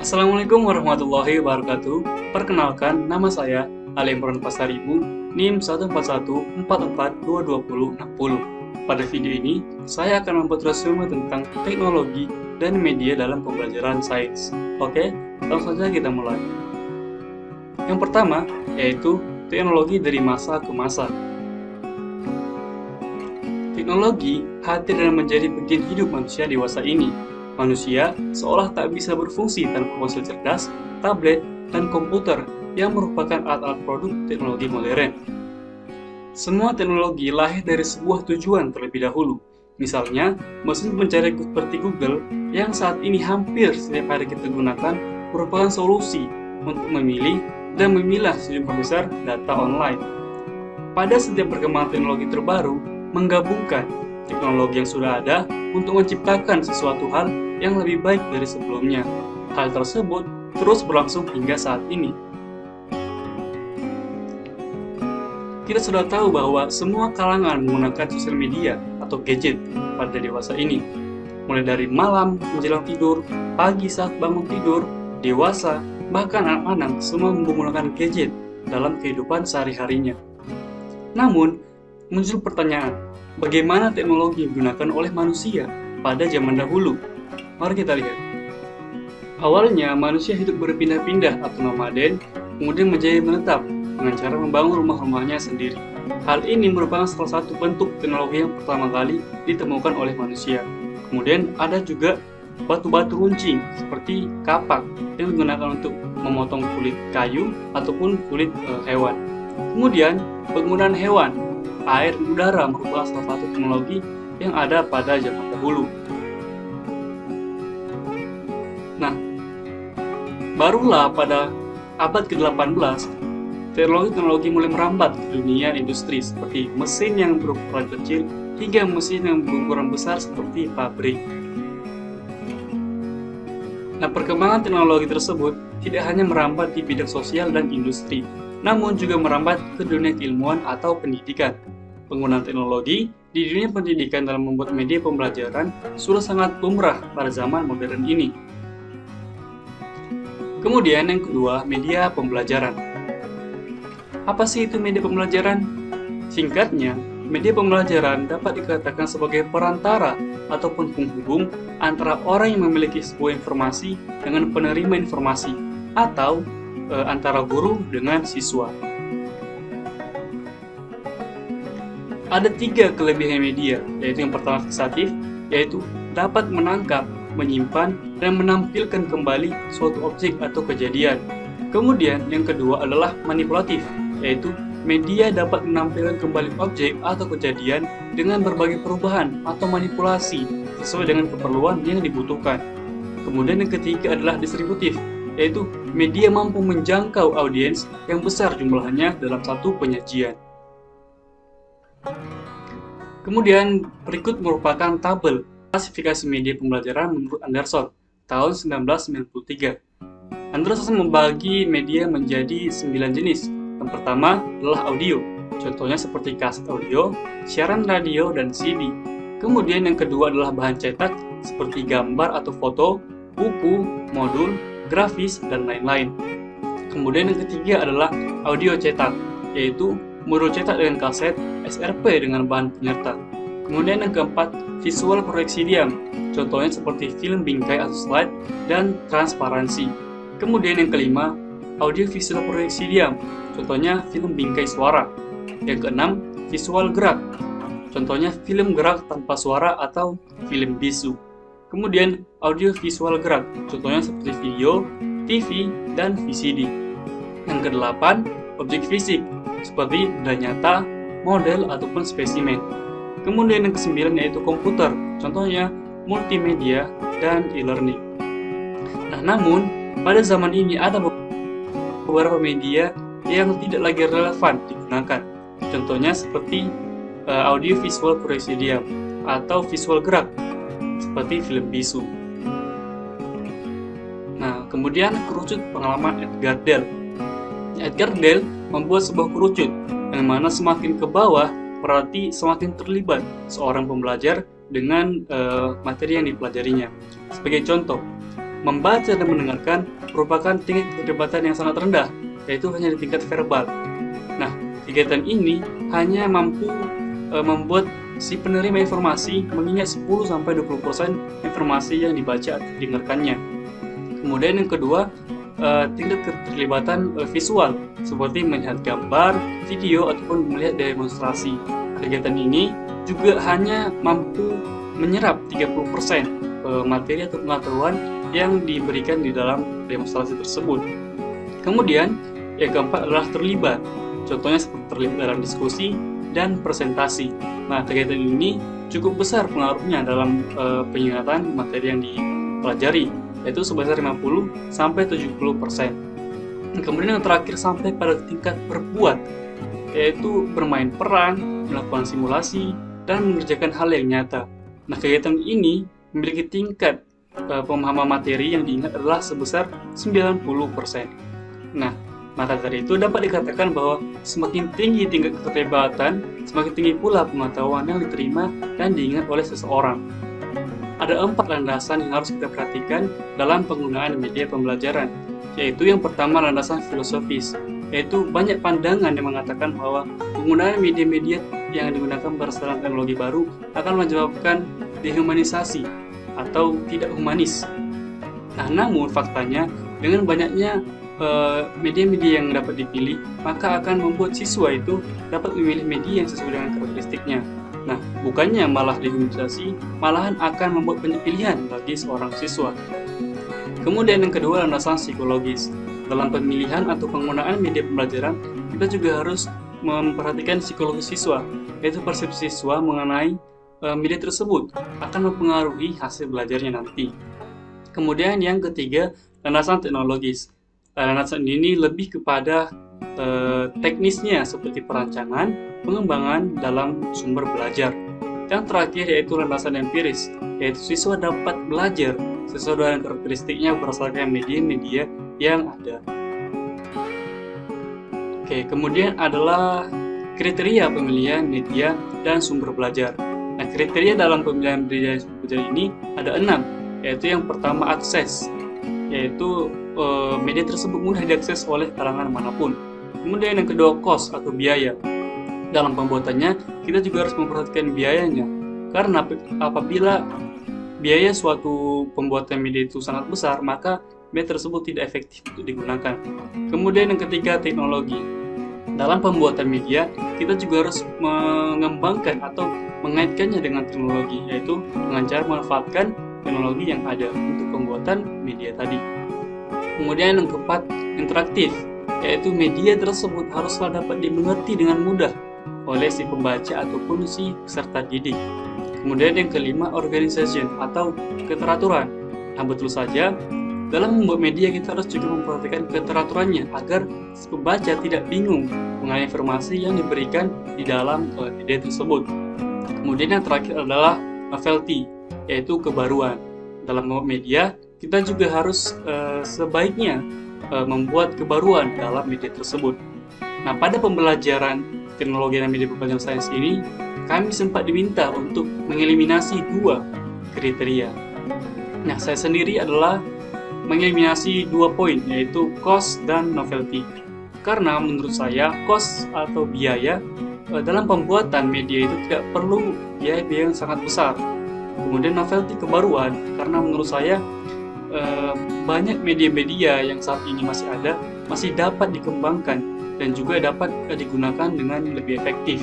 Assalamualaikum warahmatullahi wabarakatuh. Perkenalkan, nama saya Ali Imran Pasaribu, NIM 14144222060. Pada video ini, saya akan membuat resume tentang teknologi dan media dalam pembelajaran sains. Oke, langsung saja kita mulai. Yang pertama, yaitu teknologi dari masa ke masa. Teknologi hadir dan menjadi bagian hidup manusia dewasa ini. Manusia seolah tak bisa berfungsi tanpa ponsel cerdas, tablet, dan komputer yang merupakan alat-alat produk teknologi modern. Semua teknologi lahir dari sebuah tujuan terlebih dahulu. Misalnya, mesin pencari seperti Google yang saat ini hampir setiap hari kita gunakan merupakan solusi untuk memilih dan memilah sejumlah besar data online. Pada setiap perkembangan teknologi terbaru, menggabungkan teknologi yang sudah ada untuk menciptakan sesuatu hal yang lebih baik dari sebelumnya. Hal tersebut terus berlangsung hingga saat ini. Kita sudah tahu bahwa semua kalangan menggunakan sosial media atau gadget pada dewasa ini. Mulai dari malam menjelang tidur, pagi saat bangun tidur, dewasa, bahkan anak-anak semua menggunakan gadget dalam kehidupan sehari-harinya. Namun, muncul pertanyaan, bagaimana teknologi digunakan oleh manusia pada zaman dahulu? Mari kita lihat. Awalnya, manusia hidup berpindah-pindah atau nomaden, kemudian menjadi menetap dengan cara membangun rumah-rumahnya sendiri. Hal ini merupakan salah satu bentuk teknologi yang pertama kali ditemukan oleh manusia. Kemudian ada juga batu-batu runcing seperti kapak yang digunakan untuk memotong kulit kayu ataupun kulit hewan. Kemudian penggunaan hewan, air, dan udara merupakan salah satu teknologi yang ada pada zaman dahulu. Nah, barulah pada abad ke-18, teknologi mulai merambat ke dunia industri seperti mesin yang berukuran kecil hingga mesin yang berukuran besar seperti pabrik. Nah, perkembangan teknologi tersebut tidak hanya merambat di bidang sosial dan industri, namun juga merambat ke dunia keilmuan atau pendidikan. Penggunaan teknologi di dunia pendidikan dalam membuat media pembelajaran sudah sangat lumrah pada zaman modern ini. Kemudian yang kedua, media pembelajaran. Apa sih itu media pembelajaran? Singkatnya, media pembelajaran dapat dikatakan sebagai perantara ataupun penghubung antara orang yang memiliki sebuah informasi dengan penerima informasi, atau antara guru dengan siswa. Ada 3 kelebihan media, yaitu yang pertama fiksatif, yaitu dapat menangkap, menyimpan, dan menampilkan kembali suatu objek atau kejadian. Kemudian yang kedua adalah manipulatif, yaitu media dapat menampilkan kembali objek atau kejadian dengan berbagai perubahan atau manipulasi sesuai dengan keperluan yang dibutuhkan. Kemudian yang ketiga adalah distributif, yaitu media mampu menjangkau audiens yang besar jumlahnya dalam satu penyajian. Kemudian berikut merupakan tabel klasifikasi media pembelajaran menurut Anderson tahun 1993. Anderson membagi media menjadi 9 jenis. Yang pertama adalah audio, contohnya seperti kaset audio, siaran radio, dan CD. Kemudian yang kedua adalah bahan cetak seperti gambar atau foto, buku, modul, grafis, dan lain-lain. Kemudian yang ketiga adalah audio cetak, yaitu modul cetak dengan kaset, SRP dengan bahan penyerta. Kemudian yang keempat, visual proyeksi diam, contohnya seperti film bingkai atau slide, dan transparansi. Kemudian yang kelima, audio visual proyeksi diam, contohnya film bingkai suara. Yang keenam, visual gerak, contohnya film gerak tanpa suara atau film bisu. Kemudian audio visual gerak, contohnya seperti video, TV, dan VCD. Yang kedelapan, objek fisik, seperti benda nyata, model, ataupun spesimen. Kemudian yang kesembilan yaitu komputer, contohnya multimedia dan e-learning. Nah, namun pada zaman ini ada beberapa media yang tidak lagi relevan digunakan. Contohnya seperti audio visual proyeksi diam atau visual gerak seperti film bisu. Nah, kemudian kerucut pengalaman Edgar Dell. Edgar Dell membuat sebuah kerucut yang mana semakin ke bawah berarti semakin terlibat seorang pembelajar dengan materi yang dipelajarinya. Sebagai contoh, membaca dan mendengarkan merupakan tingkat keterlibatan yang sangat rendah, yaitu hanya di tingkat verbal. Nah, kegiatan ini hanya mampu membuat si penerima informasi mengingat 10-20% informasi yang dibaca atau didengarkannya. Kemudian yang kedua, tingkat keterlibatan visual, seperti melihat gambar, video, ataupun melihat demonstrasi. Kegiatan ini juga hanya mampu menyerap 30% materi atau pengetahuan yang diberikan di dalam demonstrasi tersebut. Kemudian, yang keempat adalah terlibat. Contohnya seperti terlibat dalam diskusi dan presentasi. Nah, kegiatan ini cukup besar pengaruhnya dalam pengingatan materi yang dipelajari, yaitu sebesar 50-70%. Kemudian yang terakhir sampai pada tingkat berbuat, yaitu bermain peran, melakukan simulasi, dan mengerjakan hal yang nyata. Nah, kegiatan ini memiliki tingkat pemahaman materi yang diingat adalah sebesar 90%. Nah, maka dari itu dapat dikatakan bahwa semakin tinggi tingkat keterlibatan, semakin tinggi pula pengetahuan yang diterima dan diingat oleh seseorang. Ada 4 landasan yang harus kita perhatikan dalam penggunaan media pembelajaran, yaitu yang pertama landasan filosofis, yaitu banyak pandangan yang mengatakan bahwa penggunaan media-media yang digunakan berdasarkan teknologi baru akan menyebabkan dehumanisasi atau tidak humanis. Nah, namun faktanya dengan banyaknya media-media yang dapat dipilih, maka akan membuat siswa itu dapat memilih media yang sesuai dengan karakteristiknya. Nah, bukannya malah dehumanisasi, malahan akan membuat banyak pilihan bagi seorang siswa. Kemudian yang kedua, landasan psikologis. Dalam pemilihan atau penggunaan media pembelajaran, kita juga harus memperhatikan psikologi siswa, yaitu persepsi siswa mengenai media tersebut akan mempengaruhi hasil belajarnya nanti. Kemudian yang ketiga, landasan teknologis. Landasan ini lebih kepada teknisnya seperti perancangan, pengembangan dalam sumber belajar. Yang terakhir yaitu landasan empiris, yaitu siswa dapat belajar sesuai dengan karakteristiknya berdasarkan media-media yang ada. Oke, kemudian adalah kriteria pemilihan media dan sumber belajar. Nah, kriteria dalam pemilihan media dan sumber belajar ini ada 6, yaitu yang pertama akses, yaitu media tersebut mudah diakses oleh kalangan manapun. Kemudian yang kedua cost atau biaya. Dalam pembuatannya kita juga harus memperhatikan biayanya, karena apabila biaya suatu pembuatan media itu sangat besar, maka media tersebut tidak efektif untuk digunakan. Kemudian yang ketiga teknologi. Dalam pembuatan media kita juga harus mengembangkan atau mengaitkannya dengan teknologi, yaitu dengan cara memanfaatkan teknologi yang ada untuk pembuatan media tadi. Kemudian yang keempat, interaktif, yaitu media tersebut haruslah dapat dimengerti dengan mudah oleh si pembaca ataupun si peserta didik. Kemudian yang kelima, organization atau keteraturan. Nah, betul saja, dalam membuat media kita harus juga memperhatikan keteraturannya agar si pembaca tidak bingung mengenai informasi yang diberikan di dalam media tersebut. Kemudian yang terakhir adalah novelty, yaitu kebaruan. Dalam membuat media, kita juga harus sebaiknya membuat kebaruan dalam media tersebut. Nah, pada pembelajaran teknologi dan media pembelajaran sains ini, kami sempat diminta untuk mengeliminasi 2 kriteria. Nah, saya sendiri adalah mengeliminasi 2 poin, yaitu cost dan novelty. Karena menurut saya, cost atau biaya dalam pembuatan media itu tidak perlu biaya-biaya yang sangat besar. Kemudian novelty, kebaruan, karena menurut saya banyak media-media yang saat ini masih ada, masih dapat dikembangkan dan juga dapat digunakan dengan lebih efektif.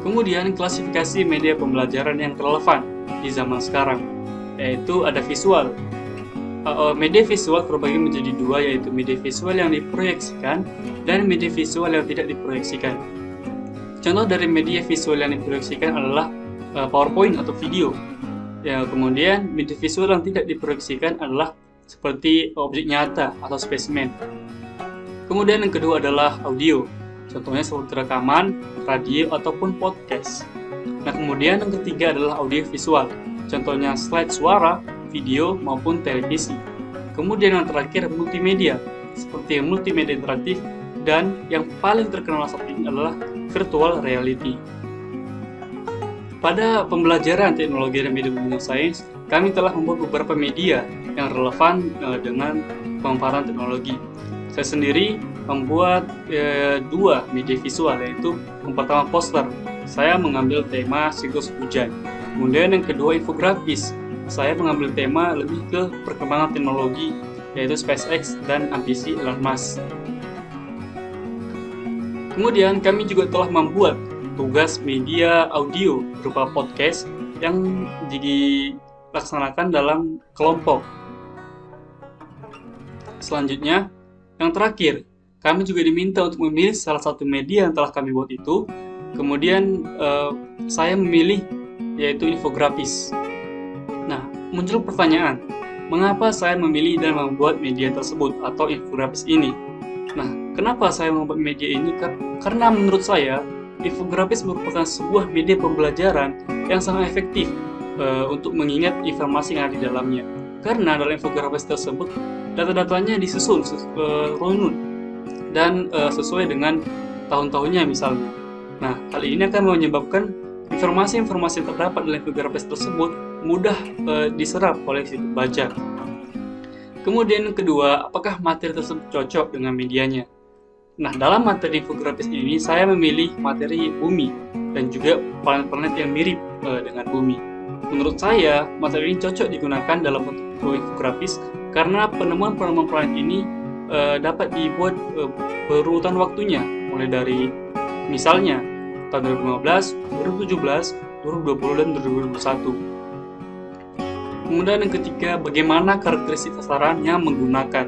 Kemudian klasifikasi media pembelajaran yang relevan di zaman sekarang, yaitu ada visual. Media visual terbagi menjadi 2, yaitu media visual yang diproyeksikan dan media visual yang tidak diproyeksikan. Contoh dari media visual yang diproyeksikan adalah PowerPoint atau video. Ya, kemudian media visual yang tidak diproyeksikan adalah seperti objek nyata atau spesimen. Kemudian yang kedua adalah audio. Contohnya seperti rekaman, radio, ataupun podcast. Nah, kemudian yang ketiga adalah audio visual. Contohnya slide suara, video, maupun televisi. Kemudian yang terakhir multimedia, seperti multimedia interaktif, dan yang paling terkenal saat ini adalah virtual reality. Pada pembelajaran teknologi dan media pembelajaran sains, kami telah membuat beberapa media yang relevan dengan pemanfaatan teknologi. Saya sendiri membuat 2 media visual, yaitu yang pertama poster. Saya mengambil tema siklus hujan. Kemudian yang kedua infografis. Saya mengambil tema lebih ke perkembangan teknologi, yaitu SpaceX dan ambisi Elon Musk. Kemudian kami juga telah membuat tugas media audio berupa podcast yang dilaksanakan dalam kelompok. Selanjutnya, yang terakhir, kami juga diminta untuk memilih salah satu media yang telah kami buat itu. Kemudian saya memilih yaitu infografis. Nah, muncul pertanyaan, mengapa saya memilih dan membuat media tersebut atau infografis ini? Nah, kenapa saya membuat media ini? Karena menurut saya, infografis merupakan sebuah media pembelajaran yang sangat efektif untuk mengingat informasi yang ada di dalamnya. Karena dalam infografis tersebut, data-datanya disusun runut dan sesuai dengan tahun-tahunnya misalnya. Nah, hal ini akan menyebabkan informasi-informasi yang terdapat dalam infografis tersebut mudah diserap oleh si pembaca. Kemudian yang kedua, apakah materi tersebut cocok dengan medianya? Nah, dalam materi infografis ini saya memilih materi bumi dan juga planet-planet yang mirip dengan bumi. Menurut saya, materi ini cocok digunakan dalam bentuk infografis karena penemuan-penemuan planet ini dapat dibuat berurutan waktunya, mulai dari misalnya tahun 2015, 2017, 2020, dan 2021. Kemudian yang ketiga, bagaimana karakteristik sasaran yang menggunakan.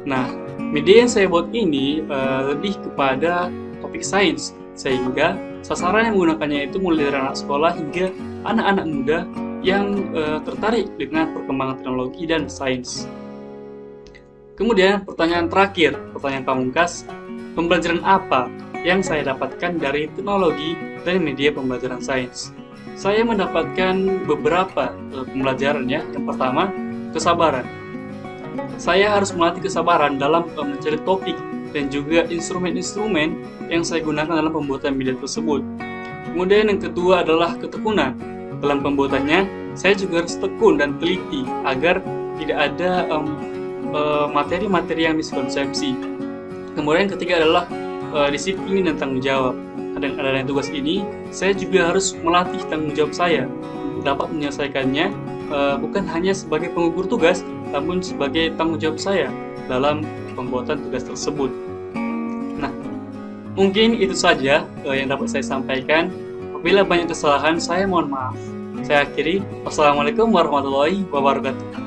Nah, media yang saya buat ini lebih kepada topik sains, sehingga sasaran yang menggunakannya itu mulai dari anak sekolah hingga anak-anak muda yang tertarik dengan perkembangan teknologi dan sains. Kemudian pertanyaan terakhir, pertanyaan pamungkas, pembelajaran apa yang saya dapatkan dari teknologi dan media pembelajaran sains? Saya mendapatkan beberapa pembelajaran ya. Yang pertama, kesabaran. Saya harus melatih kesabaran dalam mencari topik dan juga instrumen-instrumen yang saya gunakan dalam pembuatan media tersebut. Kemudian yang kedua adalah ketekunan. Dalam pembuatannya, saya juga harus tekun dan teliti agar tidak ada materi-materi yang miskonsepsi. Kemudian yang ketiga adalah disiplin dan tanggung jawab. Dengan tugas ini, saya juga harus melatih tanggung jawab saya dapat menyelesaikannya bukan hanya sebagai penggugur tugas, namun sebagai tanggung jawab saya dalam pembuatan tugas tersebut. Nah, mungkin itu saja yang dapat saya sampaikan. Apabila banyak kesalahan, saya mohon maaf. Saya akhiri. Wassalamualaikum warahmatullahi wabarakatuh.